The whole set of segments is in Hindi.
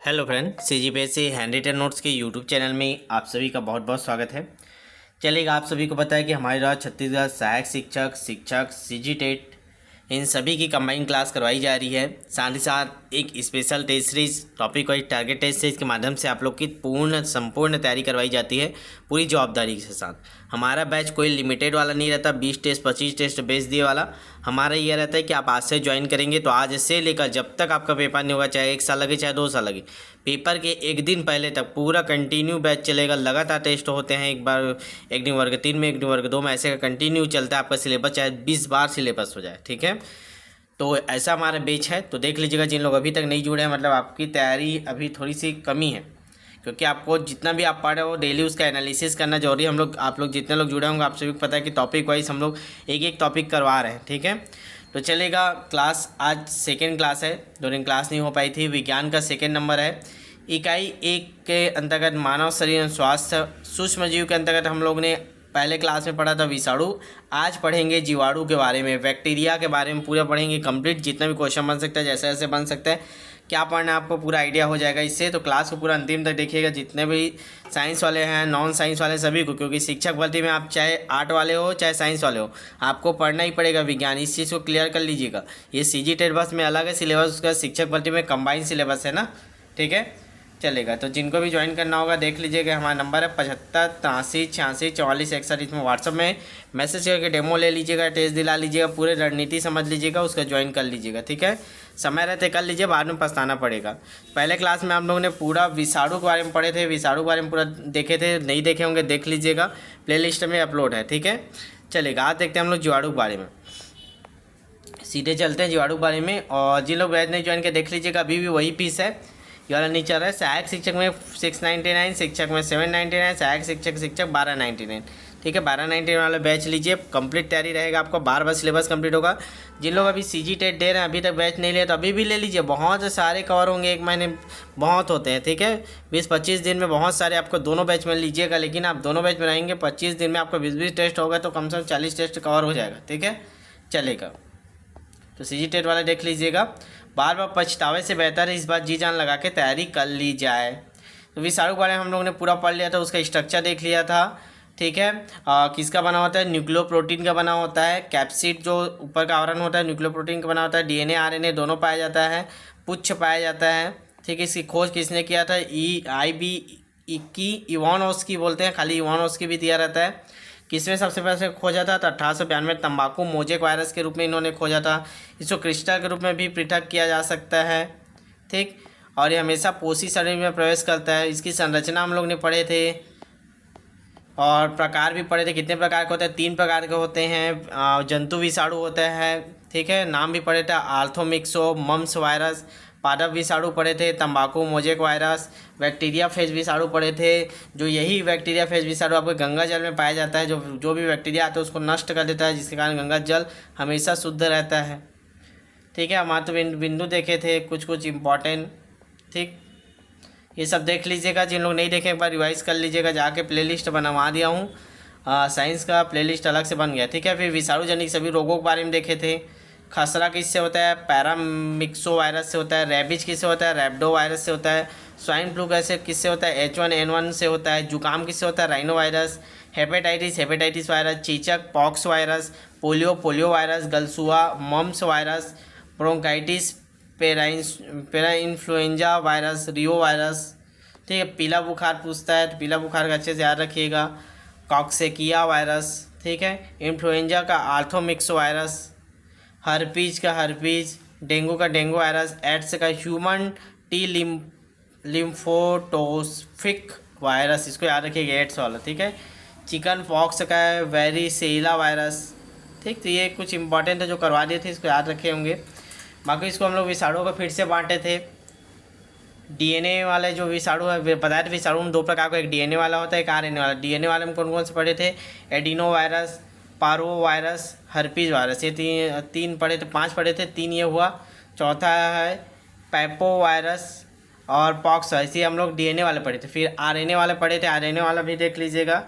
Hello friend, CGPSC handwritten notes के यूट्यूब चैनल में आप सभी का बहुत बहुत स्वागत है। चलिएगा, आप सभी को पता है कि हमारे द्वारा छत्तीसगढ़ सहायक शिक्षक CG टेट इन सभी की कंबाइन क्लास करवाई जा रही है। साथ ही साथ एक special test series topic wise target test series के माध्यम से आप लोग की संपूर्ण तैयारी करवाई जाती है पूरी जवाबदारी के साथ। हमारा बैच कोई लिमिटेड वाला नहीं रहता, 20 टेस्ट 25 टेस्ट बेच दिए वाला। हमारा ये रहता है कि आप आज से ज्वाइन करेंगे तो आज से लेकर जब तक आपका पेपर नहीं होगा, चाहे 1 साल लगे चाहे 2 साल लगे, पेपर के एक दिन पहले तक पूरा कंटिन्यू बैच चलेगा। लगातार टेस्ट होते हैं, एक बार एक दिन वर्ग 3 में, एक दिन वर्ग 2 में, ऐसे का कंटिन्यू चलता है आपका सिलेबस, चाहे 20 बार सिलेबस हो जाए। ठीक है, तो ऐसा हमारा बैच है। तो देख लीजिएगा, जिन लोग अभी तक नहीं जुड़े हैं, मतलब आपकी तैयारी अभी थोड़ी सी कमी है, क्योंकि आपको जितना भी आप पढ़ रहे हो डेली उसका एनालिसिस करना जरूरी है। आप लोग जितने लोग जुड़े होंगे आप सभी को पता है कि टॉपिक वाइज हम लोग एक एक टॉपिक करवा रहे हैं। ठीक है, तो चलेगा। क्लास आज सेकेंड क्लास है, दो दिन क्लास नहीं हो पाई थी। विज्ञान का सेकेंड नंबर है। इकाई 1 के अंतर्गत मानव शरीर एवं स्वास्थ्य सूक्ष्म जीव के अंतर्गत हम लोग ने पहले क्लास में पढ़ा था विषाणु। आज पढ़ेंगे जीवाणु के बारे में, बैक्टीरिया के बारे में पूरा पढ़ेंगे कंप्लीट। जितना भी क्वेश्चन बन सकता है, जैसे जैसे बन सकता है, क्या पढ़ना है आपको पूरा आइडिया हो जाएगा इससे। तो क्लास को पूरा अंतिम तक देखिएगा, जितने भी साइंस वाले हैं, नॉन साइंस वाले, सभी को। क्योंकि शिक्षक भर्ती में आप चाहे आर्ट वाले हो चाहे साइंस वाले हो, आपको पढ़ना ही पड़ेगा विज्ञान। इस चीज़ को क्लियर कर लीजिएगा। ये CG टेट बस में अलग है सिलेबस, उसका शिक्षक भर्ती में कंबाइन सिलेबस है ना। ठीक है, चलेगा। तो जिनको भी ज्वाइन करना होगा देख लीजिएगा, हमारा नंबर है 75 83 86 44 61। इसमें व्हाट्सअप में मैसेज करके डेमो ले लीजिएगा, टेस्ट दिला लीजिएगा, पूरे रणनीति समझ लीजिएगा, उसका ज्वाइन कर लीजिएगा। ठीक है, समय रहते कर लीजिए, बाद में पछताना पड़ेगा। पहले क्लास में हम लोगों ने पूरा विषाणु के बारे में पढ़े थे, विषाणु के बारे में पूरा देखे थे। नहीं देखे होंगे देख लीजिएगा, प्लेलिस्ट में अपलोड है। ठीक है, चलेगा। आज देखते हैं हम लोग जीवाणु के बारे में। सीधे चलते हैं जीवाणु के बारे में। और जिन लोग बैच नहीं ज्वाइन किया देख लीजिएगा, अभी भी वही फीस है, ये वाला नहीं चल रहा है। सहायक शिक्षक में 699, शिक्षक में 799, सहायक शिक्षक 1299। ठीक है, 1299 वाला बैच लीजिए, कंप्लीट तैयारी रहेगा आपको, बार बार सिलेबस कंप्लीट होगा। जिन लोग अभी CG टेट दे रहे हैं, अभी तक बैच नहीं लिया, तो अभी भी ले लीजिए, बहुत सारे कवर होंगे। एक महीने बहुत होते हैं। ठीक है, 20-25 दिन में बहुत सारे आपको दोनों बैच में लीजिएगा। लेकिन आप दोनों बैच में रहेंगे, 25 दिन में आपका 20-20 टेस्ट होगा, तो कम से कम 40 टेस्ट कवर हो जाएगा। ठीक है, चलेगा। तो CG टेट वाला देख लीजिएगा। बार बार पछतावे से बेहतर है इस बार जी जान लगा के तैयारी कर ली जाए। तो विषाणु के बारे में हम लोगों ने पूरा पढ़ लिया था, उसका स्ट्रक्चर देख लिया था। ठीक है, किसका बना होता है? न्यूक्लियोप्रोटीन का बना होता है। कैप्सिड जो ऊपर का आवरण होता है न्यूक्लियोप्रोटीन का बना होता है। DNA RNA दोनों पाया जाता है, पुच्छ पाया जाता है। ठीक है, इसकी खोज किसने किया था? EIB की इवानोव्स्की बोलते हैं, खाली इवानोव्स्की भी दिया रहता है। किसमें सबसे पहले खोजा था? तो 1892 तंबाकू मोजेक वायरस के रूप में इन्होंने खोजा था। इसको क्रिस्टल के रूप में भी पृथक किया जा सकता है। ठीक, और ये हमेशा पोषी शरीर में प्रवेश करता है। इसकी संरचना हम लोग ने पढ़े थे, और प्रकार भी पढ़े थे। कितने प्रकार के होते हैं? 3 प्रकार के होते हैं। जंतु विषाणु होता है। ठीक है, नाम भी पढ़े थे, आर्थोमिक्सो, मम्स वायरस, पादप विषाणु पढ़े थे, तंबाकू मोजेक वायरस, बैक्टीरिया फेज विषाणु पढ़े थे। जो यही बैक्टीरिया फेज विषाणु आपके गंगा जल में पाया जाता है, जो भी बैक्टीरिया आता है उसको नष्ट कर देता है, जिसके कारण गंगा जल हमेशा शुद्ध रहता है। ठीक है, हमारे तो बिंदु देखे थे कुछ इम्पॉर्टेंट। ठीक, ये सब देख लीजिएगा। जिन लोग नहीं देखे एक बार रिवाइज कर लीजिएगा, जाके प्लेलिस्ट बनवा दिया हूँ। साइंस का प्लेलिस्ट अलग से बन गया। ठीक है, फिर विषाणु जनित सभी रोगों के बारे में देखे थे। खसरा किससे होता है? पैरामिक्सो वायरस से होता है। रैबिज किससे होता है? रैब्डो वायरस से होता है। स्वाइन फ्लू कैसे किससे होता है? H1N1 से होता है। जुकाम किससे होता है? Rhino virus. Hepatitis virus. चीचक पॉक्स वायरस। Polio virus. गलसुआ mumps virus. Bronchitis para influenza virus. Reo virus. ठीक है, पीला बुखार पूछता है तो पीला बुखार का अच्छे से याद रखिएगा। कॉक्सेकिया वायरस। ठीक है, इन्फ्लुएंजा का आर्थोमिक्सो वायरस। हर्पीज का हर्पीज। डेंगू का डेंगू वायरस। एड्स का ह्यूमन टी लिम्फोटोस्फिक वायरस, इसको याद रखिएगा, एड्स वाला। ठीक है, चिकन पॉक्स का है वेरिसेला वायरस। ठीक, तो ये कुछ इंपॉर्टेंट है जो करवा दिए थे, इसको याद रखे होंगे। बाकी इसको हम लोग विषाणु को फिर से बांटे थे। DNA वाले जो विषाणु है, बताया था विषाणु में 2 प्रकार का, एक DNA वाला होता है, एक RNA वाला। DNA वाले में कौन कौन से पढ़े थे? एडिनो वायरस, पारो वायरस, हर्पीज वायरस। ये 3 पढ़े थे, 5 पढ़े थे, 3 ये हुआ। चौथा है पैपो वायरस और पॉक्स वायरस, ये हम लोग DNA वाले पढ़े थे। फिर RNA वाले पढ़े थे, RNA वाला भी देख लीजिएगा।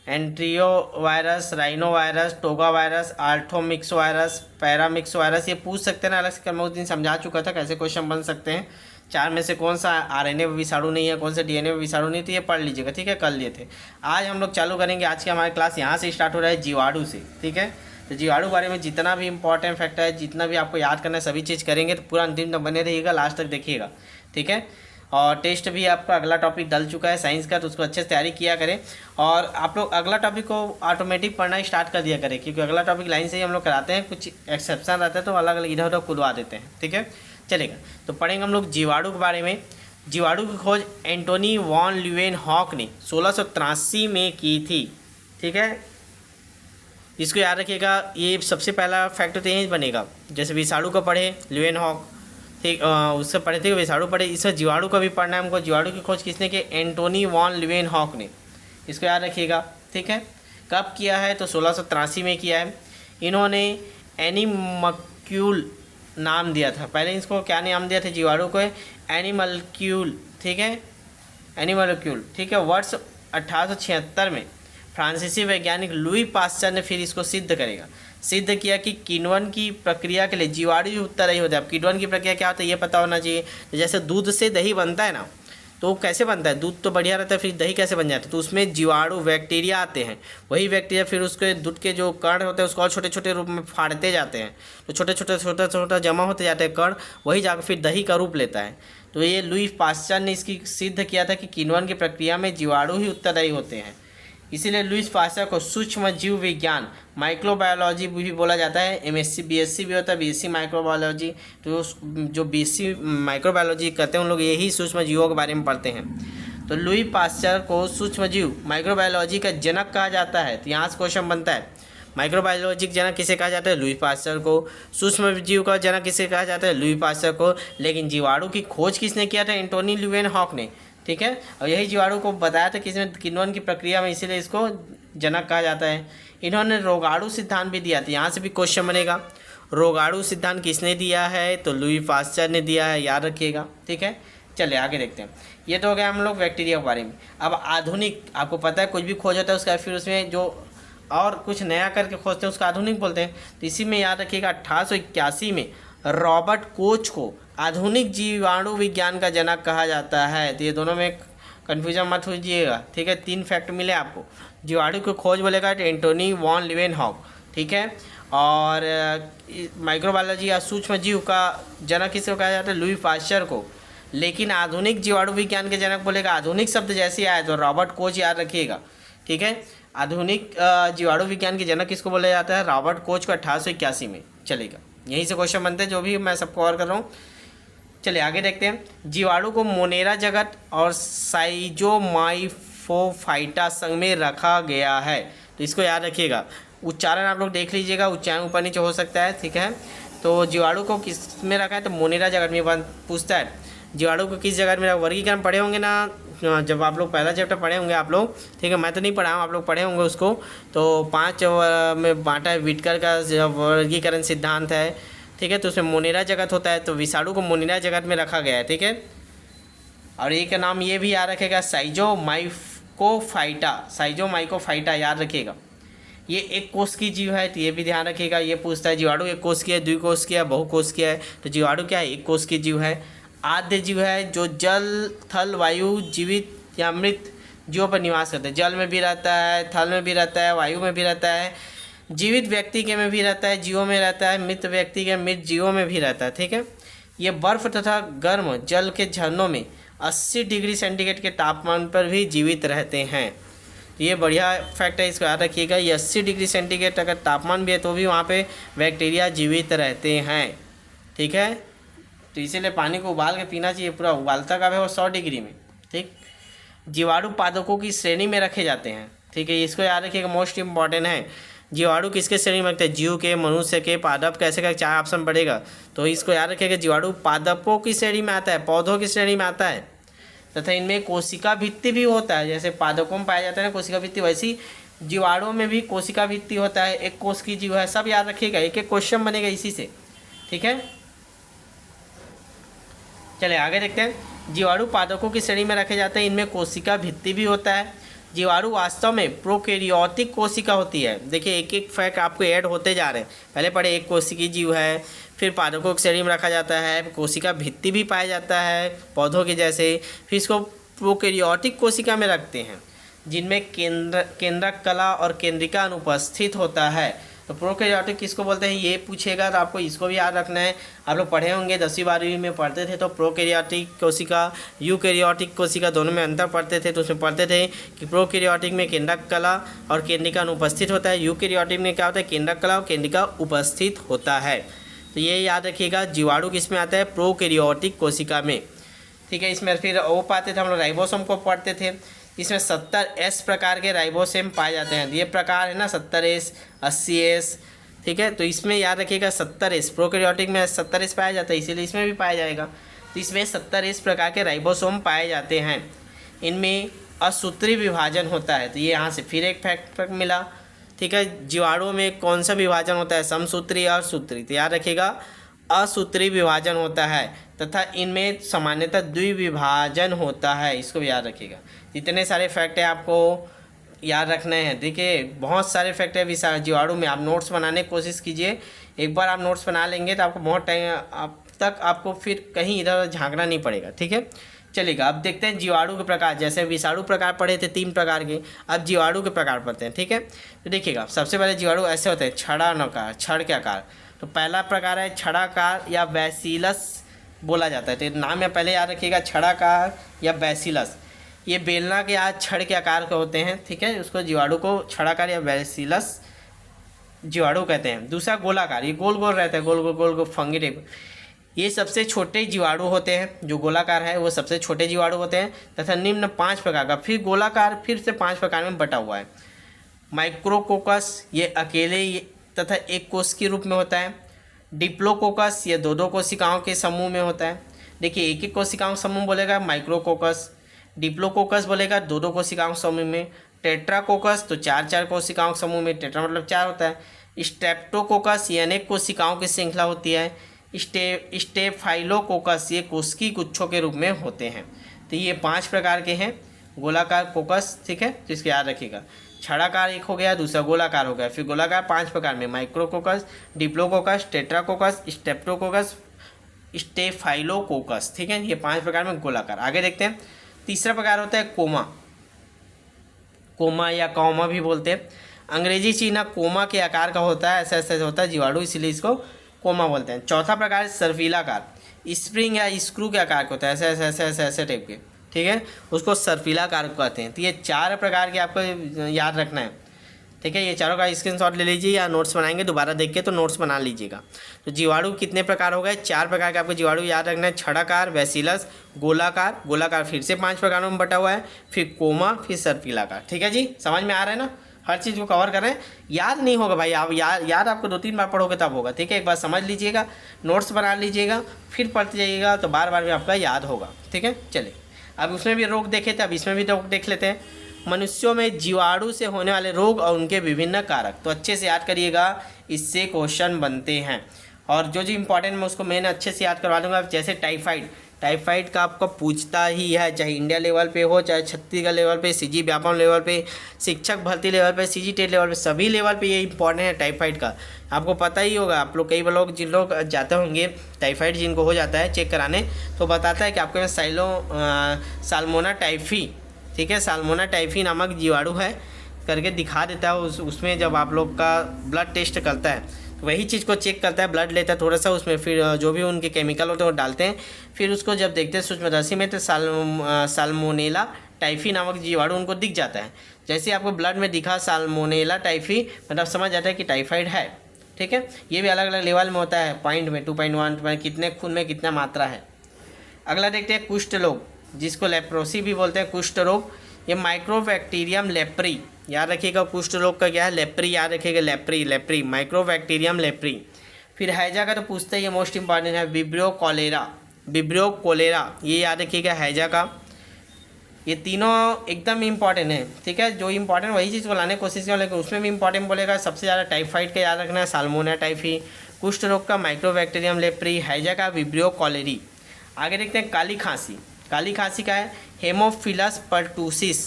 Entero virus, rhino virus, toga virus, orthomyxo virus, paramyxo virus. ये पूछ सकते हैं ना अलग से, मैं उस दिन समझा चुका था कैसे क्वेश्चन बन सकते हैं। चार में से कौन सा आरएनए विषाणु नहीं है, कौन सा डीएनए विषाणु नहीं, तो ये पढ़ लीजिएगा, ठीक है, कर लिए थे। आज हम लोग चालू करेंगे, आज की हमारी क्लास यहाँ से स्टार्ट हो रहा है जीवाणु से, ठीक है। तो जीवाणु बारे में जितना भी इंपॉर्टेंट फैक्ट है, जितना भी आपको याद करना है, सभी चीज़ करेंगे। तो पूरा अंतिम तक बने रहिएगा, लास्ट तक देखिएगा, ठीक है। और टेस्ट भी आपका अगला टॉपिक डल चुका है साइंस का, तो उसको अच्छे से तैयारी किया करें। और आप लोग अगला टॉपिक को ऑटोमेटिक पढ़ना स्टार्ट कर दिया करें, क्योंकि अगला टॉपिक लाइन से ही हम लोग कराते हैं, कुछ एक्सेप्शन रहता है तो अलग अलग इधर उधर खुलवा देते हैं, ठीक है। चलेगा, तो पढ़ेंगे हम लोग जीवाणु के बारे में। जीवाणु की खोज एंटोनी वॉन ल्यूवेनहॉक ने 1683 में की थी, ठीक है। इसको याद रखिएगा, ये सबसे पहला फैक्ट तो यही बनेगा। जैसे विषाणु को पढ़े ल्यूवेनहॉक, ठीक, उससे पढ़े थे विषाणु पढ़े, इससे जीवाणु का भी पढ़ना है हमको। जीवाणु की खोज किसने की? एंटोनी वॉन ल्यूवेनहॉक ने। इसको याद रखिएगा, ठीक है। कब किया है? तो 1683 में किया है। इन्होंने एनिमल्क्यूल नाम दिया था। पहले इसको क्या नाम दिया था जीवाणु को? एनिमल्क्यूल, ठीक है, एनिमल्क्यूल, ठीक है। वर्ष 1876 में फ्रांसीसी वैज्ञानिक लुई पास्चर ने फिर इसको सिद्ध करेगा। सिद्ध किया कि किण्वन की प्रक्रिया के लिए जीवाणु ही उत्तरदायी होता है। अब किण्वन की प्रक्रिया क्या होता है ये पता होना चाहिए। तो जैसे दूध से दही बनता है ना, तो वो कैसे बनता है? दूध तो बढ़िया रहता है, फिर दही कैसे बन जाता है? तो उसमें जीवाणु बैक्टीरिया आते हैं। वही बैक्टीरिया फिर उसके दूध के जो कण होते हैं उसको और छोटे छोटे रूप में फाड़ते जाते हैं, तो छोटा जमा होते जाते हैं कण, वही जाकर फिर दही का रूप लेता है। तो ये लुई पास्चर ने इसकी सिद्ध किया था कि किण्वन की प्रक्रिया में जीवाणु ही उत्तरदायी होते हैं। इसीलिए लुईस पास्चर को सूक्ष्म जीव विज्ञान माइक्रोबायोलॉजी भी बोला जाता है। एमएससी बीएससी भी होता है, बीएससी माइक्रोबायोलॉजी। तो जो बीएससी माइक्रोबायोलॉजी करते हैं उन लोग यही सूक्ष्म जीवों के बारे में पढ़ते हैं। तो लुई पास्चर को सूक्ष्म जीव माइक्रोबायोलॉजी का जनक कहा जाता है। तो यहाँ से क्वेश्चन बनता है, माइक्रोबायोलॉजी का जनक किसे कहा जाता है? लुई पास्चर को। सूक्ष्म जीव का जनक किसे कहा जाता है? लुई पास्चर को। लेकिन जीवाणु की खोज किसने किया था? एंटोनी ल्यूवेनहॉक ने, ठीक है। और यही जीवाणु को बताया था किसने? किण्वन की प्रक्रिया में, इसीलिए इसको जनक कहा जाता है। इन्होंने रोगाणु सिद्धांत भी दिया था। यहाँ से भी क्वेश्चन बनेगा, रोगाणु सिद्धांत किसने दिया है? तो लुई पास्चर ने दिया है, याद रखिएगा, ठीक है। चलिए आगे देखते हैं। ये तो हो गया हम लोग बैक्टीरिया के बारे में। अब आधुनिक, आपको पता है कुछ भी खोज होता है उसका फिर उसमें जो और कुछ नया करके खोजते हैं उसका आधुनिक बोलते हैं। तो इसी में याद रखिएगा 1881 में रॉबर्ट कोच को आधुनिक जीवाणु विज्ञान का जनक कहा जाता है। तो ये दोनों में कन्फ्यूजन मत होइएगा, ठीक है। 3 फैक्ट मिले आपको। जीवाणु की खोज बोलेगा तो एंटोनी वॉन ल्यूवेनहॉक, ठीक है। और माइक्रोबायोलॉजी या सूक्ष्म जीव का जनक किसको कहा जाता है? लुई पास्चर को। लेकिन आधुनिक जीवाणु विज्ञान के जनक बोलेगा, आधुनिक शब्द जैसे आए तो रॉबर्ट कोच याद रखिएगा, ठीक है। आधुनिक जीवाणु विज्ञान के जनक किसको बोला जाता है? रॉबर्ट कोच को 1881 में। चलेगा, यहीं से क्वेश्चन बनते हैं, जो भी मैं सब कवर कर रहा हूँ। चलिए आगे देखते हैं। जीवाणु को मोनेरा जगत और साइजोमाइफोफाइटा संघ में रखा गया है। तो इसको याद रखिएगा, उच्चारण आप लोग देख लीजिएगा, उच्चारण ऊपर नीचे हो सकता है, ठीक है। तो जीवाणु को किस में रखा है? तो मोनेरा जगत में पूछता है। जीवाणु को किस जगत में रखा? वर्गीकरण पढ़े होंगे ना, जब आप लोग पहला चैप्टर पढ़े होंगे आप लोग, ठीक है। मैं तो नहीं पढ़ा हूँ, आप लोग पढ़े होंगे उसको। तो 5 में बांटा है। विटकर का वर्गीकरण सिद्धांत है, ठीक है। तो उसमें मोनेरा जगत होता है, तो विषाणु को मोनेरा जगत में रखा गया है, ठीक है। और एक का नाम ये भी याद रखेगा, साइजोमाइकोफाइटा याद रखिएगा। ये एक कोष की जीव है, तो ये भी ध्यान रखिएगा। ये पूछता है जीवाणु एक कोष की है, द्विकोष की है, बहुकोष की है। तो जीवाणु क्या है? एक कोष की जीव है। आद्य जीव है जो जल, थल, वायु, जीवित या मृत जीवों पर निवास करते हैं। जल में भी रहता है, थल में भी रहता है, वायु में भी रहता है, जीवित व्यक्ति के में भी रहता है, जीवों में रहता है, मृत व्यक्ति के मृत जीवों में भी रहता है, ठीक है। ये बर्फ तथा गर्म जल के झरनों में 80 डिग्री सेंटीग्रेड के तापमान पर भी जीवित रहते हैं। तो ये बढ़िया फैक्ट है, इसको याद रखिएगा। ये 80 डिग्री सेंटीग्रेड अगर तापमान भी है तो भी वहाँ पे बैक्टीरिया जीवित रहते हैं, ठीक है। तो इसीलिए पानी को उबाल के पीना चाहिए, पूरा उबालता कब है? वो 100 डिग्री में, ठीक। जीवाणु पादपों की श्रेणी में रखे जाते हैं, ठीक है। इसको याद रखिएगा, मोस्ट इंपॉर्टेंट है। जीवाणु किसके श्रेणी में रखते हैं? जीव के, मनुष्य के, पादप कैसे का 4 ऑप्शन पड़ेगा। तो इसको याद रखिएगा, जीवाणु पादपों की श्रेणी में आता है, पौधों की श्रेणी में आता है। तथा इनमें कोशिका भित्ति भी होता है। जैसे पादपों में पाया जाता है ना कोशिका भित्ति, वैसी जीवाणुओं में भी कोशिका भित्ति होता है। एक कोष की जीव है, सब याद रखिएगा, एक एक क्वेश्चन बनेगा इसी से, ठीक है। चलिए आगे देखते हैं। जीवाणु पादपों की श्रेणी में रखे जाते हैं, इनमें कोशिका भित्ति भी होता है। जीवाणु वास्तव में प्रोकैरियोटिक कोशिका होती है। देखिए एक एक फैक्ट आपको ऐड होते जा रहे हैं। पहले पढ़े एक कोशिकीय जीव है, फिर पादपों की श्रेणी में रखा जाता है। कोशिका भित्ति भी पाया जाता है पौधों के जैसे। फिर इसको प्रोकैरियोटिक कोशिका में रखते हैं जिनमें केंद्रक कला और केंद्रिका अनुपस्थित होता है। तो प्रोकैरियोटिक किसको बोलते हैं ये पूछेगा तो आपको इसको भी याद रखना है। आप लोग पढ़े होंगे 10वीं 12वीं में पढ़ते थे तो प्रोकैरियोटिक कोशिका यूकैरियोटिक कोशिका दोनों में अंतर पढ़ते थे। तो उसमें पढ़ते थे कि प्रोकैरियोटिक में केंद्रक कला और केंद्रिका अनुपस्थित होता है, यूकैरियोटिक में क्या होता है केंद्रक कला और केंद्रिका उपस्थित होता है। तो ये याद रखिएगा। जीवाणु किस में आता है प्रोकैरियोटिक कोशिका में, ठीक है। इसमें फिर वो पाते थे हम लोग राइबोसोम को पढ़ते थे। इसमें 70S प्रकार के राइबोसोम पाए जाते हैं। ये प्रकार है ना 70S 80S, ठीक है। तो इसमें याद रखिएगा 70S प्रोकैरियोटिक में 70S पाया जाता है, इसीलिए इसमें भी पाया जाएगा। तो इसमें 70S प्रकार के राइबोसोम पाए जाते हैं। इनमें असूत्री विभाजन होता है। तो ये यहाँ से फिर एक फैक्ट मिला, ठीक है। जीवाणुओं में कौन सा विभाजन होता है समसूत्री और सूत्री। तो याद रखिएगा असूत्री विभाजन होता है तथा इनमें सामान्यतः द्विविभाजन होता है, इसको भी याद रखिएगा। इतने सारे फैक्ट है आपको याद रखने हैं। देखिए बहुत सारे फैक्ट है जीवाणु में। आप नोट्स बनाने की कोशिश कीजिए। एक बार आप नोट्स बना लेंगे तो आपको बहुत टाइम अब तक आपको फिर कहीं इधर झांकना नहीं पड़ेगा, ठीक है। चलिएगा अब देखते हैं जीवाणु के प्रकार। जैसे विषाणु प्रकार पढ़े थे 3 प्रकार के, अब जीवाणु के प्रकार पढ़ते हैं, ठीक है। तो देखिएगा सबसे पहले जीवाणु ऐसे होते हैं छड़ाकार, छड़ के आकार। तो पहला प्रकार है छड़ाकार या बैसिलस बोला जाता है। तो नाम में पहले याद रखिएगा छड़ाकार या बैसिलस। ये बेलना के आज छड़ के आकार के होते हैं, ठीक है। उसको जीवाणु को छड़ाकार या बैसिलस जीवाणु कहते हैं। दूसरा गोलाकार, ये गोल गोल रहता है, गोल गोल फंगी टाइप। ये सबसे छोटे जीवाणु होते हैं। जो गोलाकार है वो सबसे छोटे जीवाणु होते हैं तथा निम्न 5 प्रकार का, फिर गोलाकार फिर से 5 प्रकार में बटा हुआ है। माइक्रोकोकस ये अकेले तथा एक कोश के रूप में होता है। डिप्लोकोकस ये 2-2 कोशिकाओं के समूह में होता है। देखिए एक एक कोशिकाओं समूह बोलेगा माइक्रोकोकस, डिप्लोकोकस बोलेगा 2-2 कोशिकाओं समूह में। टेट्राकोकस तो 4-4 कोशिकाओं समूह में, टेट्रा मतलब 4 होता है। स्ट्रेप्टोकोकस ये अनेक कोशिकाओं की श्रृंखला होती है। स्टेफाइलोकोकस ये कोशिकी गुच्छों के रूप में होते हैं। तो ये 5 प्रकार के हैं गोलाकार कोकस, ठीक है। तो इसको याद रखिएगा। छड़ाकार एक हो गया, दूसरा गोलाकार हो गया, फिर गोलाकार 5 प्रकार में micrococcus, diplococcus, tetracoccus, Streptococcus, staphylococcus, ठीक है। ये 5 प्रकार में गोलाकार। आगे देखते हैं तीसरा प्रकार होता है कोमा, कोमा या कौमा भी बोलते हैं। अंग्रेजी चिन्ह कोमा के आकार का होता है, ऐसा ऐसा होता है जीवाणु, इसीलिए इसको कोमा बोलते हैं। चौथा प्रकार सर्फिलाकार, स्प्रिंग या स्क्रू के आकार का होता है, ऐसे ऐसे ऐसे ऐसे ऐसे टाइप के, ठीक है। उसको सर्फिलाकार कहते हैं। तो ये 4 प्रकार के आपको याद रखना है, ठीक है। ये चारों का स्क्रीनशॉट ले लीजिए या नोट्स बनाएंगे दोबारा देख के तो नोट्स बना लीजिएगा। तो जीवाणु कितने प्रकार हो गए 4 प्रकार के आपको जीवाणु याद रखना है। छड़ाकार, बैसिलस, गोलाकार, गोलाकार फिर से 5 प्रकारों में बटा हुआ है, फिर कोमा, फिर सर्फिलाकार, ठीक है जी। समझ में आ रहा है ना, हर चीज़ को कवर कर रहे हैं। याद नहीं होगा भाई, आप याद आपको 2-3 बार पढ़ोगे तब होगा, ठीक है। एक बार समझ लीजिएगा, नोट्स बना लीजिएगा, फिर पढ़ते जाइएगा तो बार बार भी आपका याद होगा, ठीक है। चलिए अब उसमें भी रोग देखे थे, अब इसमें भी रोग देख लेते हैं। मनुष्यों में जीवाणु से होने वाले रोग और उनके विभिन्न कारक, तो अच्छे से याद करिएगा, इससे क्वेश्चन बनते हैं। और जो इंपॉर्टेंट मैं उसको मैंने अच्छे से याद करवा दूंगा। जैसे टाइफाइड का आपको पूछता ही है, चाहे इंडिया लेवल पे हो, चाहे छत्तीसगढ़ लेवल पे, सीजी व्यापम लेवल पे, शिक्षक भर्ती लेवल पे, सीजी टेट लेवल पे, सभी लेवल पे ये इंपॉर्टेंट है टाइफाइड का। आपको पता ही होगा, आप लोग कई लोग जिन लोग जाते होंगे टाइफाइड जिनको हो जाता है चेक कराने, तो बताता है कि आपके में साल्मोना टाइफी, ठीक है, साल्मोना टाइफी नामक जीवाणु है करके दिखा देता है। उसमें जब आप लोग का ब्लड टेस्ट करता है वही चीज़ को चेक करता है, ब्लड लेता है थोड़ा सा, उसमें फिर जो भी उनके केमिकल होते हैं वो डालते हैं, फिर उसको जब देखते हैं सूक्ष्मदर्शी में तो साल्मोनेला टाइफी नामक जीवाणु उनको दिख जाता है। जैसे आपको ब्लड में दिखा साल्मोनेला टाइफी, मतलब समझ जाता है कि टाइफाइड है, ठीक है। ये भी अलग अलग लेवल में होता है, पॉइंट में 2.1 कितने खून में कितना मात्रा है। अगला देखते हैं कुष्ठ रोग, जिसको लेप्रोसी भी बोलते हैं, कुष्ठ रोग। ये माइक्रोबैक्टीरियम लेप्री, याद रखिएगा कुष्ठ रोग का क्या है, लेप्री, याद रखिएगा लेप्री माइक्रोबैक्टीरियम लेप्री। फिर हैजा का तो पूछते हैं, ये मोस्ट इंपॉर्टेंट है, विब्रियो कोलेरा, ये याद रखिएगा हैजा का। ये तीनों एकदम इंपॉर्टेंट है, ठीक है। जो इंपॉर्टेंट वही चीज़ को लाने की कोशिश करें, लेकिन उसमें भी इंपॉर्टेंट बोलेगा। सबसे ज़्यादा टाइफाइड का याद रखना है, साल्मोनेला टाइफी, कुष्ठ रोग का माइक्रोबैक्टीरियम लेप्री, हैजा का विब्रियो कोलेरी। आगे देखते हैं काली खांसी का है हेमोफिलस पर्टूसिस,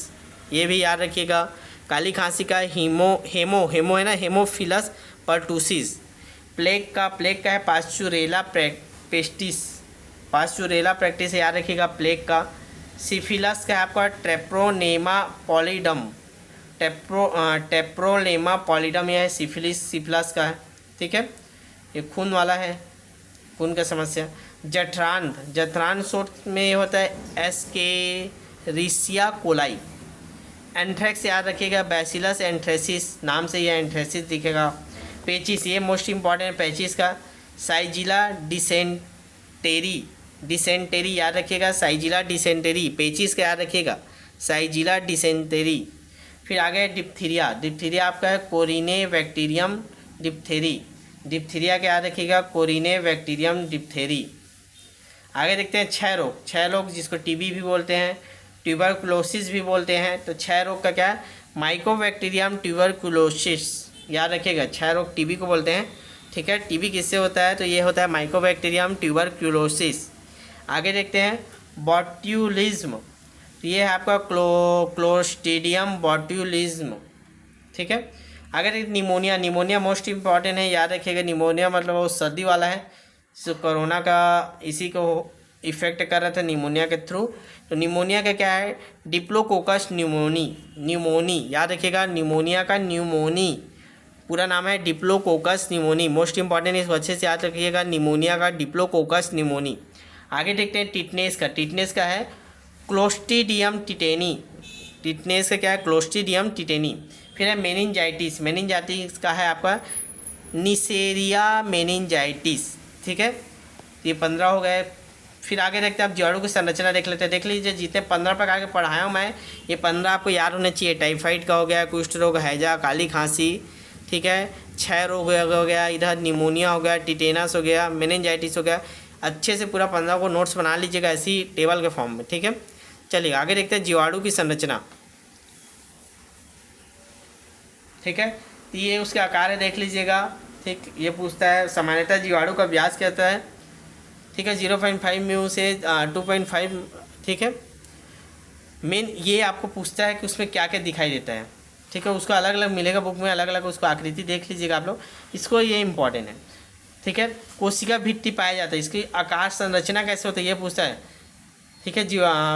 ये भी याद रखिएगा। काली खांसी का हेमो है ना, हेमोफिलस पर्टूसिस। प्लेग का है पास्चुरेला पेस्टिस, पास्चुरेला प्रैक्टिस याद रखिएगा प्लेग का। सिफिलस का है आपका ट्रेप्रोनेमा पॉलीडम, टेप्रोलेमा पॉलीडम, यह है सिफिलस का है, ठीक है, ये खून वाला है, खून का समस्या। जठरांध शोथ में ये होता है एस्केरिसिया कोलाई। एंथ्रेक्स याद रखिएगा बैसिलस एंथ्रेसिस, नाम से यह एंथ्रेसिस दिखेगा। पेचिस, ये मोस्ट इंपॉर्टेंट है पेचिस का। साइजिला डिसेंटेरी याद रखिएगा, साइजिला डिसेंटेरी, पेचिस का याद रखिएगा साइजिला डिसेंटेरी। फिर आगे डिप्थीरिया आपका है कोरिने बैक्टीरियम डिप्थीरिया का याद रखिएगा कोरिने बैक्टीरियम डिप्थेरी। आगे देखते हैं क्षय रोग जिसको टीबी भी बोलते हैं, ट्यूबरकुलोसिस भी बोलते हैं। तो क्षय रोग का क्या है, माइकोबैक्टीरियम ट्यूबरकुलोसिस, याद रखिएगा क्षय रोग टीबी को बोलते हैं, ठीक है। टीबी किससे होता है, तो ये होता है माइकोबैक्टीरियम ट्यूबरकुलोसिस। आगे देखते हैं बॉट्यूलिज्म, तो ये है आपका क्लोस्ट्रीडियम बॉट्यूलिज्म, ठीक है। आगे देखते निमोनिया मोस्ट इंपॉर्टेंट है, याद रखिएगा निमोनिया मतलब वो सर्दी वाला है, जो कोरोना का इसी को इफेक्ट कर रहा था निमोनिया के थ्रू। तो निमोनिया का क्या है, डिप्लोकोकस न्यूमोनी, याद रखिएगा निमोनिया का न्यूमोनी पूरा नाम है डिप्लोकोकस न्यूमोनी, मोस्ट इंपॉर्टेंट, इसको अच्छे से याद रखिएगा निमोनिया का डिप्लोकोकस न्यूमोनी। आगे देखते हैं टिटनेस का है क्लोस्ट्रीडियम टिटेनी, टिटनेस का क्या है क्लोस्ट्रीडियम टिटेनी। फिर है मेनिंजाइटिस का है आपका निसेरिया मेनिंजाइटिस, ठीक है, ये 15 हो गए। फिर आगे देखते हैं आप जीवाणु की संरचना देख लेते हैं, देख लीजिए जितने 15 प्रकार के पढ़ाया हूँ मैं, ये 15 आपको याद होने चाहिए। टाइफाइड का हो गया, कुष्ठ रोग, हैजा, काली खांसी, ठीक है, क्षय रोग हो गया, इधर निमोनिया हो गया, टिटेनस हो गया, मेनिंजाइटिस हो गया। अच्छे से पूरा 15 को नोट्स बना लीजिएगा ऐसी टेबल के फॉर्म में, ठीक है। चलिए आगे देखते हैं जीवाणु की संरचना, ठीक है। तो ये उसके आकार है देख लीजिएगा, ठीक। ये पूछता है सामान्यतः जीवाणु का व्यास क्या होता है, ठीक है, 0.5 म्यू से 2.5, ठीक है। मेन ये आपको पूछता है कि उसमें क्या क्या दिखाई देता है, ठीक है, उसको अलग अलग मिलेगा बुक में, अलग अलग उसको आकृति देख लीजिएगा आप लोग, इसको ये इंपॉर्टेंट है, ठीक है। कोशिका भित्ति पाया जाता है, इसकी आकार संरचना कैसे होती है ये पूछता है, ठीक है।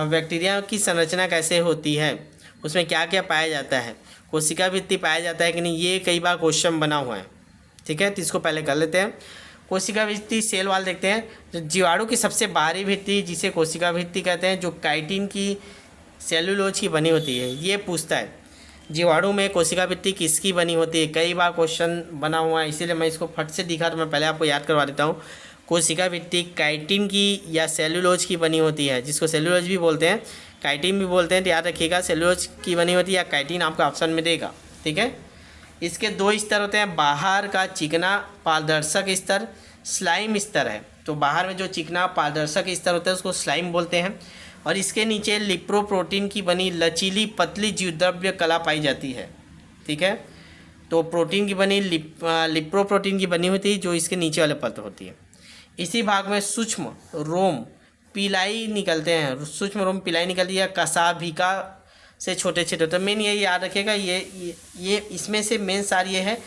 बैक्टीरिया की संरचना कैसे होती है, उसमें क्या क्या पाया जाता है, कोशिका भित्ति पाया जाता है कि नहीं, ये कई बार क्वेश्चन बना हुआ है, ठीक है। तो इसको पहले कर लेते हैं। कोशिका भित्ति सेल वाल देखते हैं, जो जीवाणु की सबसे बाहरी भित्ति जिसे कोशिका भित्ति कहते हैं, जो काइटिन की सेलुलोज की बनी होती है, ये पूछता है जीवाणु में कोशिका भित्ति किसकी बनी होती है, कई बार क्वेश्चन बना हुआ है, इसीलिए मैं इसको फट से दिखा तो मैं पहले आपको याद करवा देता हूँ। कोशिका भित्ति काइटिन की या सेलुलोज की बनी होती है, जिसको सेलुलोज भी बोलते हैं, काइटिन भी बोलते हैं, तो याद रखिएगा सेलुलोज की बनी होती है या काइटिन आपका ऑप्शन में देगा, ठीक है। इसके 2 स्तर होते हैं, बाहर का चिकना पारदर्शक स्तर, स्लाइम स्तर है, तो बाहर में जो चिकना पारदर्शक स्तर होता है उसको स्लाइम बोलते हैं, और इसके नीचे लिप्रोप्रोटीन की बनी लचीली पतली जीवद्रव्य कला पाई जाती है, ठीक है। तो प्रोटीन की बनी लिप्रोप्रोटीन की बनी होती है जो इसके नीचे वाले परत होती है। इसी भाग में सूक्ष्म रोम पिलाई निकलते हैं, सूक्ष्म रोम पिलाई निकलती है, कसाभिका से छोटे छोटे, तो मेन ये याद रखिएगा, ये इसमें से मेन सार ये है,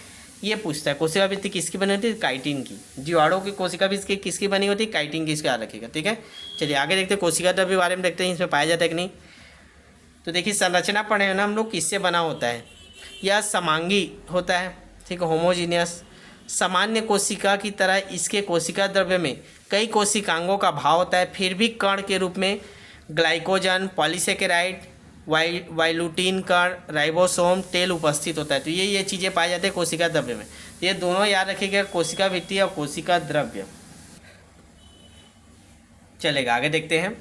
ये पूछता है कोशिका भित्ति किसकी बनी होती है, काइटिन की। जीवाणु की कोशिका भित्ति किसकी बनी होती है, काइटिन की, इसको याद रखिएगा, ठीक है। चलिए आगे देखते हैं कोशिका द्रव्य के बारे में, देखते हैं इसमें पाया जाता है कि नहीं। तो देखिए संरचना पढ़े हैं ना हम लोग, किससे बना होता है, यह समांगी होता है, ठीक है, होमोजीनियस। सामान्य कोशिका की तरह इसके कोशिका द्रव्य में कई कोशिकांगों का भाव होता है, फिर भी कण के रूप में ग्लाइकोजन, पॉलीसेकेराइड, वाइलुटीन कण, राइबोसोम, तेल उपस्थित होता है। तो ये चीज़ें पाई जाती है कोशिका द्रव्य में, ये दोनों याद रखिएगा, कोशिका भित्ति और कोशिका द्रव्य। चलेगा आगे देखते हैं।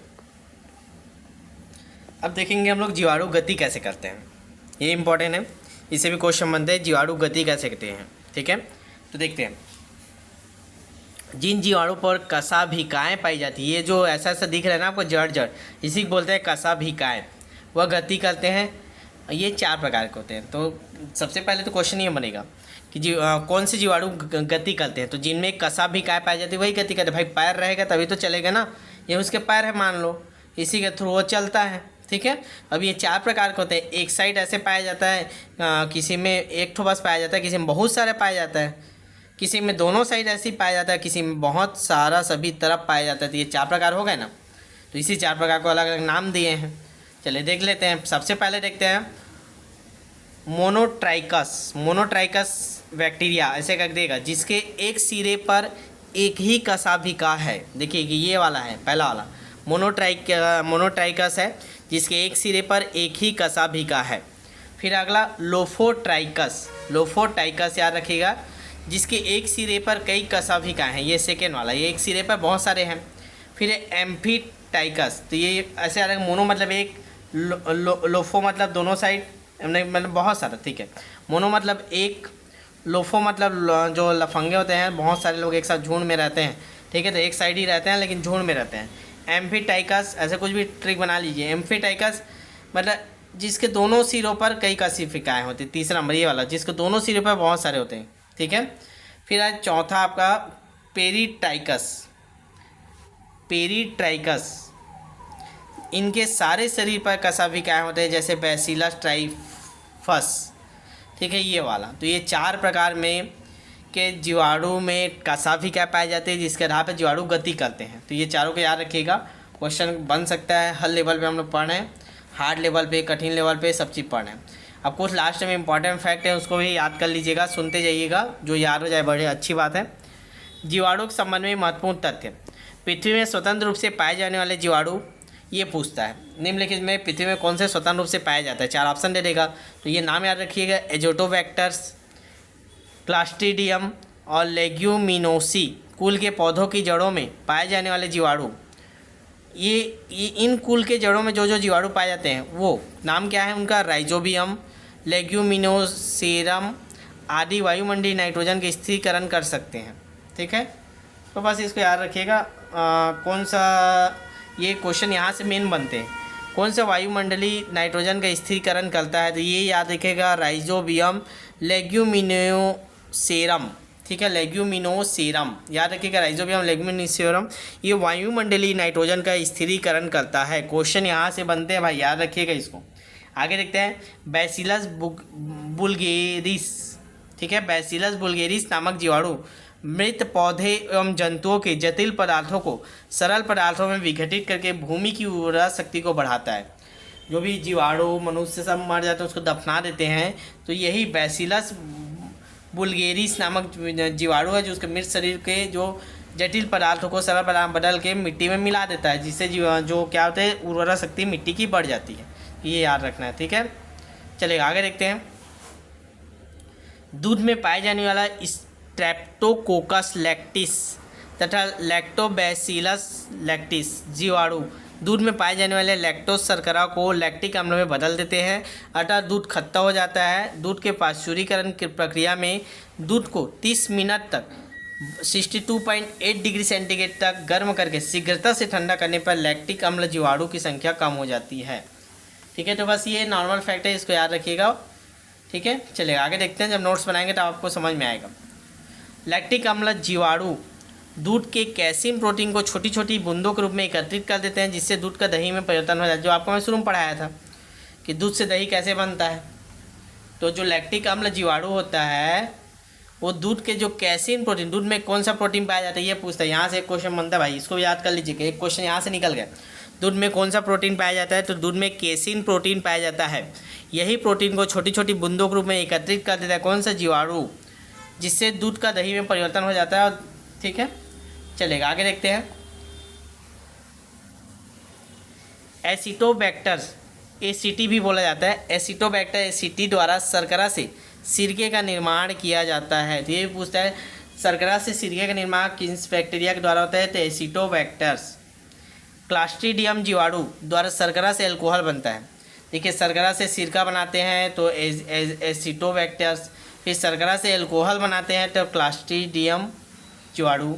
अब देखेंगे हम लोग जीवाणु गति कैसे करते हैं, ये इंपॉर्टेंट है, इससे भी क्वेश्चन बनते हैं, जीवाणु गति कैसे करते हैं, ठीक है। तो देखते हैं जिन जीवाणु पर कसाभिकाएँ पाई जाती है, ये जो ऐसा दिख रहा है ना आपको जड़, इसी को बोलते हैं कसाभिकाएँ, वह गति करते हैं। ये 4 प्रकार के होते हैं। तो सबसे पहले तो क्वेश्चन ये बनेगा कि कौन से जीवाणु गति करते हैं, तो जिनमें कसाभिकाएँ पाई जाती है वही गति करते हैं। भाई पैर रहेगा तभी तो चलेगा ना, ये उसके पैर है मान लो, इसी के थ्रू वो चलता है, ठीक है। अब ये 4 प्रकार के होते हैं, एक साइड ऐसे पाया जाता है, किसी में एक ठो बस पाया जाता है, किसी में बहुत सारे पाया जाता है, किसी में दोनों साइड ऐसे ही पाया जाता है, किसी में बहुत सारा सभी तरफ पाया जाता है। तो ये 4 प्रकार हो गए ना, तो इसी 4 प्रकार को अलग अलग नाम दिए हैं। चलिए देख लेते हैं। सबसे पहले देखते हैं मोनोट्राइकस। मोनोट्राइकस बैक्टीरिया ऐसे कर देगा जिसके एक सिरे पर एक ही कशाभिका है। देखिए कि ये वाला है पहला वाला मोनोट्राइकस है जिसके एक सिरे पर एक ही कशाभिका है। फिर अगला लोफोट्राइकस। लोफोट्राइकस याद रखिएगा जिसके एक सिरे पर कई कशाभिकाएँ हैं। ये सेकेंड वाला, ये एक सिरे पर बहुत सारे हैं। फिर एम्फीटाइकस, तो ये ऐसे अलग, मोनो मतलब एक, लोफो मतलब दोनों साइड, मतलब बहुत सारा, ठीक है। मोनो मतलब एक, लोफो मतलब जो लफंगे होते हैं, बहुत सारे लोग एक साथ झुंड में रहते हैं, ठीक है, तो एक साइड ही रहते हैं लेकिन झुंड में रहते हैं। एम्फीटाइकस, ऐसे कुछ भी ट्रिक बना लीजिए। एम्फीटाइकस मतलब जिसके दोनों सिरों पर कई कशिफिकाएँ होती है। तीसरा नंबर ये वाला जिसके दोनों सिरों पर बहुत सारे होते हैं, ठीक है। फिर आज चौथा आपका पेरीट्राइकस। पेरीट्राइकस इनके सारे शरीर पर कशाभिकाएँ होते हैं जैसे बैसिलस ट्राइफस, ठीक है, ये वाला। तो ये 4 प्रकार में के जीवाणु में कशाभिका पाए जाते हैं जिसके आधार पर जीवाणु गति करते हैं। तो ये चारों को याद रखिएगा, क्वेश्चन बन सकता है। हर लेवल पे हम लोग पढ़ रहे हैं, हार्ड लेवल पे, कठिन लेवल पे, सब चीज़ पढ़ रहे हैं। अब कुछ लास्ट में इंपॉर्टेंट फैक्ट है उसको भी याद कर लीजिएगा, सुनते जाइएगा, जो याद हो जाए बड़े अच्छी बात है। जीवाणु के संबंध में महत्वपूर्ण तथ्य। पृथ्वी में स्वतंत्र रूप से पाए जाने वाले जीवाणु, ये पूछता है निम्नलिखित में पृथ्वी में कौन से स्वतंत्र रूप से पाया जाता है। 4 ऑप्शन दे देगा, तो ये नाम याद रखिएगा, एजोटोबैक्टर्स, क्लास्ट्रीडियम और लेग्यूमिनोसी कुल के पौधों की जड़ों में पाए जाने वाले जीवाणु। ये इन कुल के जड़ों में जो जो जीवाणु पाए जाते हैं वो नाम क्या है उनका, राइजोबियम, लेग्यूमिनोसेरम आदि वायुमंडलीय नाइट्रोजन के स्थिरीकरण कर सकते हैं, ठीक है। तो बस इसको याद रखिएगा। कौन सा, ये क्वेश्चन यहाँ से मेन बनते हैं, कौन सा वायुमंडलीय नाइट्रोजन का स्थिरीकरण करता है, तो ये याद रखिएगा, राइजोबियम, लेग्यूमिनोसेरम, ठीक है, लेग्यूमिनोसेरम याद रखिएगा, राइजोबियम, लेग्यूमिनोसेरम, ये वायुमंडलीय नाइट्रोजन का स्थिरीकरण करता है। क्वेश्चन यहाँ से बनते हैं भाई, याद रखिएगा इसको। आगे देखते हैं बैसिलस बुल्गेरिस, ठीक है, बैसिलस बुल्गेरिस नामक जीवाणु मृत पौधे एवं जंतुओं के जटिल पदार्थों को सरल पदार्थों में विघटित करके भूमि की उर्वरा शक्ति को बढ़ाता है। जो भी जीवाणु मनुष्य सब मर जाते हैं उसको दफना देते हैं, तो यही बैसिलस बुल्गेरिस नामक जीवाणु है जो उसके मृत शरीर के जो जटिल पदार्थों को सरल पदार्थ बदल के मिट्टी में मिला देता है, जिससे जो क्या होता है, उर्वरा शक्ति मिट्टी की बढ़ जाती है। ये याद रखना है, ठीक है। चलिए आगे देखते हैं। दूध में पाए जाने वाला स्ट्रेप्टोकोकस लैक्टिस तथा लैक्टोबैसिलस लैक्टिस जीवाणु दूध में पाए जाने वाले लैक्टोज शर्करा को लैक्टिक अम्ल में बदल देते हैं, अतः दूध खट्टा हो जाता है। दूध के पाश्चुरीकरण की प्रक्रिया में दूध को 30 मिनट तक 62.8 डिग्री सेंटीग्रेड तक गर्म करके शीघ्रता से ठंडा करने पर लैक्टिक अम्ल जीवाणु की संख्या कम हो जाती है, ठीक है। तो बस ये नॉर्मल फैक्ट है, इसको याद रखिएगा, ठीक है। चलिए आगे देखते हैं, जब नोट्स बनाएंगे तो आपको समझ में आएगा। लैक्टिक अम्ल जीवाणु दूध के कैसीन प्रोटीन को छोटी छोटी बूंदों के रूप में एकत्रित कर देते हैं जिससे दूध का दही में परिवर्तन हो जाता है। जो आपको मैं शुरू में पढ़ाया था कि दूध से दही कैसे बनता है, तो जो लैक्टिक अम्ल जीवाणु होता है वो दूध के जो कैसीन प्रोटीन, दूध में कौन सा प्रोटीन पाया जाता है ये पूछता है। यहाँ से एक क्वेश्चन बनता है भाई, इसको याद कर लीजिएगा, एक क्वेश्चन यहाँ से निकल गया। दूध में कौन सा प्रोटीन पाया जाता है, तो दूध में कैसीन प्रोटीन पाया जाता है। यही प्रोटीन को छोटी छोटी बूंदों के रूप में एकत्रित कर देता है कौन सा जीवाणु, जिससे दूध का दही में परिवर्तन हो जाता है, ठीक है। चलेगा आगे देखते हैं। एसिटोबैक्टर्स, एसीटी भी बोला जाता है, एसिटोबैक्टर एसीटी द्वारा शर्करा से सिरके का निर्माण किया जाता है। तो ये भी पूछता है शर्करा से सिरके का निर्माण किस बैक्टीरिया के द्वारा होता है, तो एसिटोबैक्टर्स। क्लास्ट्रीडियम जीवाणु द्वारा शर्करा से अल्कोहल बनता है। देखिए शर्करा से सिरका बनाते हैं तो एसिटोबैक्टर्स, फिर शर्करा से अल्कोहल बनाते हैं तो क्लास्ट्रीडियम जीवाणु।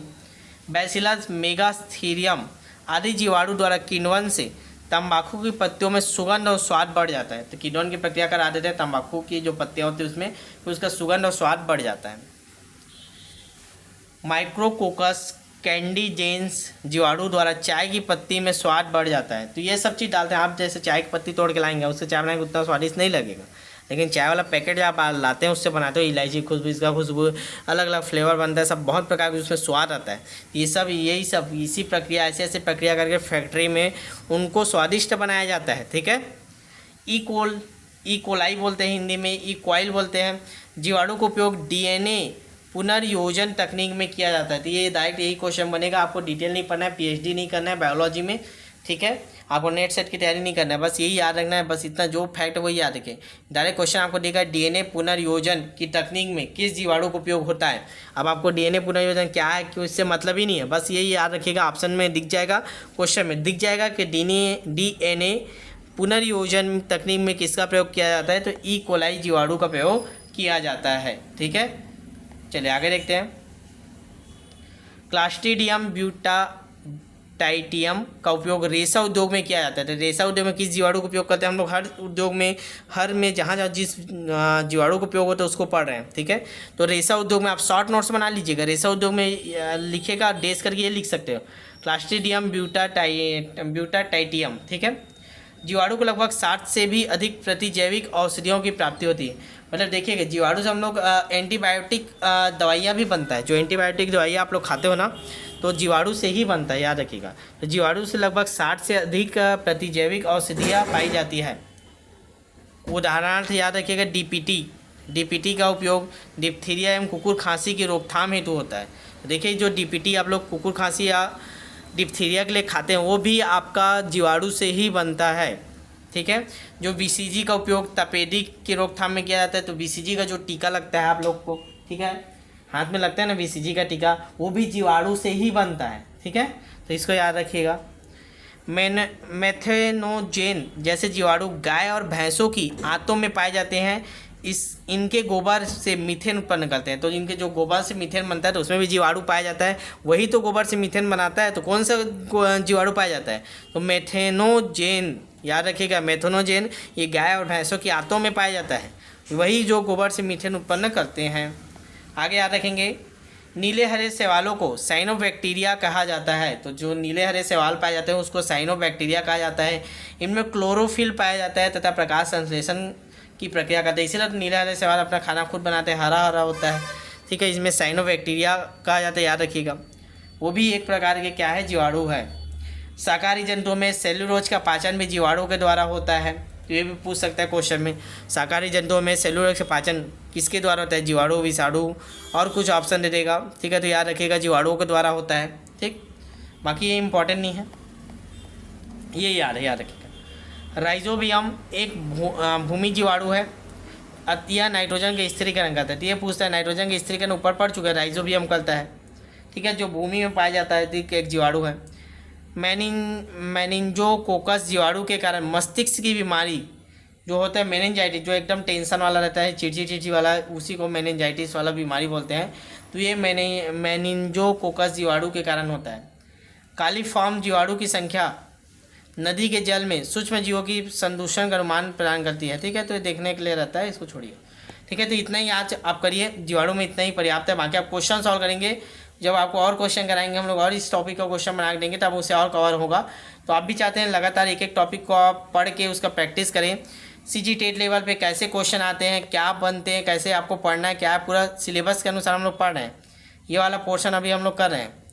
बैसिलस मेगास्थीरियम आदि जीवाणु द्वारा किण्वन से तंबाकू की पत्तियों में सुगंध और स्वाद बढ़ जाता है। तो किण्वन की प्रक्रिया करा देते हैं तंबाकू की जो पत्तियाँ होती है उसमें, फिर उसका सुगंध और स्वाद बढ़ जाता है। माइक्रोकोकस कैंडीजेंस जीवाणु द्वारा चाय की पत्ती में स्वाद बढ़ जाता है। तो ये सब चीज़ डालते हैं, आप जैसे चाय की पत्ती तोड़ के लाएंगे उससे चाय बनाएंगे उतना स्वादिष्ट नहीं लगेगा, लेकिन चाय वाला पैकेट जो आप लाते हैं उससे बनाते हो इलायची खुशबू, इसका खुशबू, अलग अलग फ्लेवर बनता है, सब बहुत प्रकार के उसमें स्वाद आता है। ये सब यही सब इसी प्रक्रिया, ऐसे ऐसे प्रक्रिया करके फैक्ट्री में उनको स्वादिष्ट बनाया जाता है। ठीक है। ई कोलाई बोलते हैं हिंदी में, ई कॉइल बोलते हैं। जीवाणु का उपयोग डीएनए पुनर्योजन तकनीक में किया जाता है। तो ये डायरेक्ट यही क्वेश्चन बनेगा, आपको डिटेल नहीं पढ़ना है, पीएचडी नहीं करना है बायोलॉजी में। ठीक है, आपको नेट सेट की तैयारी नहीं करना है, बस यही याद रखना है, बस इतना जो फैक्ट वही याद रखें। डायरेक्ट क्वेश्चन आपको देगा डीएनए पुनर्योजन की तकनीक में किस जीवाणु का उपयोग होता है। अब आपको डीएनए पुनर्योजन क्या है क्यों, इससे मतलब ही नहीं है, बस यही याद रखिएगा। ऑप्शन में दिख जाएगा, क्वेश्चन में दिख जाएगा कि डीएनए पुनर्योजन तकनीक में किसका प्रयोग किया जाता है, तो ई कोलाई जीवाणु का प्रयोग किया जाता है। ठीक है, चलिए आगे देखते हैं। क्लास्ट्रीडियम ब्यूटाटाइटियम का उपयोग रेशा उद्योग में किया जाता है। तो रेशा उद्योग में किस जीवाणु का उपयोग करते हैं हम लोग, हर उद्योग में, हर में जहाँ जहाँ जिस जीवाणु का उपयोग होता है उसको पढ़ रहे हैं। ठीक है, तो रेशा उद्योग में आप शॉर्ट नोट्स बना लीजिएगा, रेशा उद्योग में लिखेगा, डेस करके ये लिख सकते हो, क्लास्ट्रीडियम ब्यूटाटाइटियम। ठीक है, जीवाणु को लगभग 60 से भी अधिक प्रतिजैविक औषधियों की प्राप्ति होती है। मतलब देखिएगा, जीवाणु से हम लोग एंटीबायोटिक दवाइयाँ भी बनता है, जो एंटीबायोटिक दवाइयाँ आप लोग खाते हो ना, तो जीवाणु से ही बनता है, याद रखिएगा। तो जीवाणु से लगभग 60 से अधिक प्रतिजैविक औषधियाँ पाई जाती है। उदाहरणार्थ याद रखिएगा डीपीटी का उपयोग डिप्थीरिया एवं कुकुर खांसी की रोकथाम हेतु होता है। देखिए, जो डीपीटी आप लोग कुकुर खांसी या डिप्थीरिया के लिए खाते हैं वो भी आपका जीवाणु से ही बनता है। ठीक है, जो बीसीजी का उपयोग तपेदी की रोकथाम में किया जाता है, तो बीसीजी का जो टीका लगता है आप लोग को, ठीक है, हाथ में लगता है ना बीसीजी का टीका, वो भी जीवाणु से ही बनता है। ठीक है, तो इसको याद रखिएगा। मेथेनोजेन जैसे जीवाणु गाय और भैंसों की आंतों में पाए जाते हैं। इनके गोबर से मीथेन उत्पन्न करते हैं। तो इनके जो गोबर से मीथेन बनता है तो उसमें भी जीवाणु पाया जाता है, वही तो गोबर से मीथेन बनाता है। तो कौन सा जीवाणु पाया जाता है, तो मेथेनोजेन, याद रखिएगा, मेथेनोजेन ये गाय और भैंसों की आंतों में पाया जाता है, वही जो गोबर से मीथेन उत्पन्न करते हैं। आगे याद रखेंगे, नीले हरे शैवालों को साइनोबैक्टीरिया कहा जाता है। तो जो नीले हरे शैवाल पाए जाते हैं उसको साइनोबैक्टीरिया कहा जाता है। इनमें क्लोरोफिल पाया जाता है तथा प्रकाश संश्लेषण की प्रक्रिया करते हैं, इसीलिए तो नीले हरे शैवाल अपना खाना खुद बनाते हैं, हरा हरा होता है। ठीक है, इसमें साइनोबैक्टीरिया कहा जाता है, याद रखिएगा। वो भी एक प्रकार के क्या है, जीवाणु है। शाकाहारी जंतुओं में सेल्यूलोज का पाचन भी जीवाणु के द्वारा होता है। तो ये भी पूछ सकता है क्वेश्चन में, शाकाहारी जंतुओं में सेल्यूलोज का पाचन किसके द्वारा होता है, जीवाणु, विषाणु, और कुछ ऑप्शन दे देगा। ठीक है, तो याद रखिएगा जीवाणुओं के द्वारा होता है। ठीक, बाकी ये इंपॉर्टेंट नहीं है, ये याद रखिएगा। राइजोबियम एक भूमि जीवाणु है, यह नाइट्रोजन का स्थिरीकरण करता है। तो ये पूछता है नाइट्रोजन का स्थिरीकरण ऊपर पड़ चुका है, राइजोबियम करता है। ठीक है, जो भूमि में पाया जाता है, तो एक जीवाणु है। मेनिंजोकोकस जीवाणु के कारण मस्तिष्क की बीमारी जो होता है, मेनिंजाइटिस, जो एकदम टेंशन वाला रहता है, चिड़चिड़ी वाला, उसी को मेनिंजाइटिस वाला बीमारी बोलते हैं। तो ये मेनिंजोकोकस जीवाणु के कारण होता है। कालीफॉर्म जीवाणु की संख्या नदी के जल में सूक्ष्म जीवों की संदूषण का अनुमान प्रदान करती है। ठीक है, तो ये देखने के लिए रहता है, इसको छोड़िए। ठीक है, तो इतना ही आज आप करिए, जीवाणु में इतना ही पर्याप्त है। बाकी आप क्वेश्चन सॉल्व करेंगे, जब आपको और क्वेश्चन कराएंगे हम लोग, और इस टॉपिक का क्वेश्चन बना देंगे, तब उससे और कवर होगा। तो आप भी चाहते हैं लगातार एक एक टॉपिक को आप पढ़ के उसका प्रैक्टिस करें। सीजी टेट लेवल पे कैसे क्वेश्चन आते हैं, क्या बनते हैं, कैसे आपको पढ़ना है, क्या पूरा सिलेबस के अनुसार हम लोग पढ़ रहे हैं। ये वाला पोर्शन अभी हम लोग कर रहे हैं।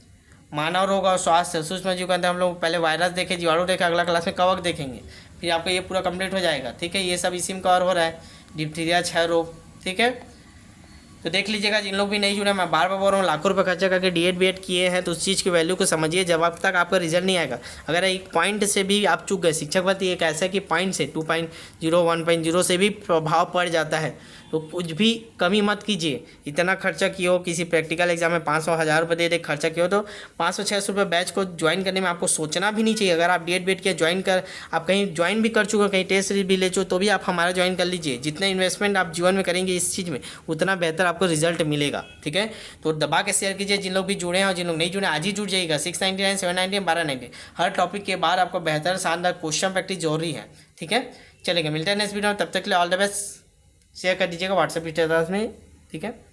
मानव रोग और स्वास्थ्य सूक्ष्म जीव के अंदर हम लोग पहले वायरस देखे, जीवाणु देखे, अगला क्लास में कवक देखेंगे, फिर आपका ये पूरा कंप्लीट हो जाएगा। ठीक है, ये सब इसी में कवर हो रहा है, डिप्थीरिया, क्षय रोग। ठीक है, तो देख लीजिएगा, जिन लोग भी नहीं जुड़े, मैं बार बार बोल रहा हूँ, लाखों रुपये खर्चा करके डीएड बीएड किए हैं, तो उस चीज़ की वैल्यू को समझिए। जब अब तक आपका रिजल्ट नहीं आएगा, अगर एक पॉइंट से भी आप चूक गए, शिक्षक भर्ती एक ऐसा है कि पॉइंट से 2.0 1.0 से भी प्रभाव पड़ जाता है, तो कुछ भी कमी मत कीजिए। इतना खर्चा किए हो, किसी प्रैक्टिकल एग्जाम में 500-1000 रुपये दे खर्चा किए हो, तो 500-600 रुपये बैच को ज्वाइन करने में आपको सोचना भी नहीं चाहिए। अगर आप डीएड बीएड किया, ज्वाइन कर, आप कहीं ज्वाइन भी कर चुके हो, कहीं टेस्ट भी ले चुके, तो भी आप हमारा ज्वाइन कर लीजिए। जितना इन्वेस्टमेंट आप जीवन में करेंगे इस चीज़ में, उतना बेहतर आपको रिजल्ट मिलेगा। ठीक है, तो दबा के शेयर कीजिए। जिन लोग भी जुड़े हैं और जिन लोग नहीं जुड़े, आज ही जुड़ जाइएगा। 699, 790, 1290 हर टॉपिक के बाद आपको बेहतर शानदार क्वेश्चन प्रैक्टिस जरूरी है। ठीक है, चलेगा, मिलते हैं नेक्स्ट वीडियो में, तब तक के लिए ऑल द बेस्ट। शेयर कर दीजिएगा व्हाट्सएप स्टेटस में। ठीक है।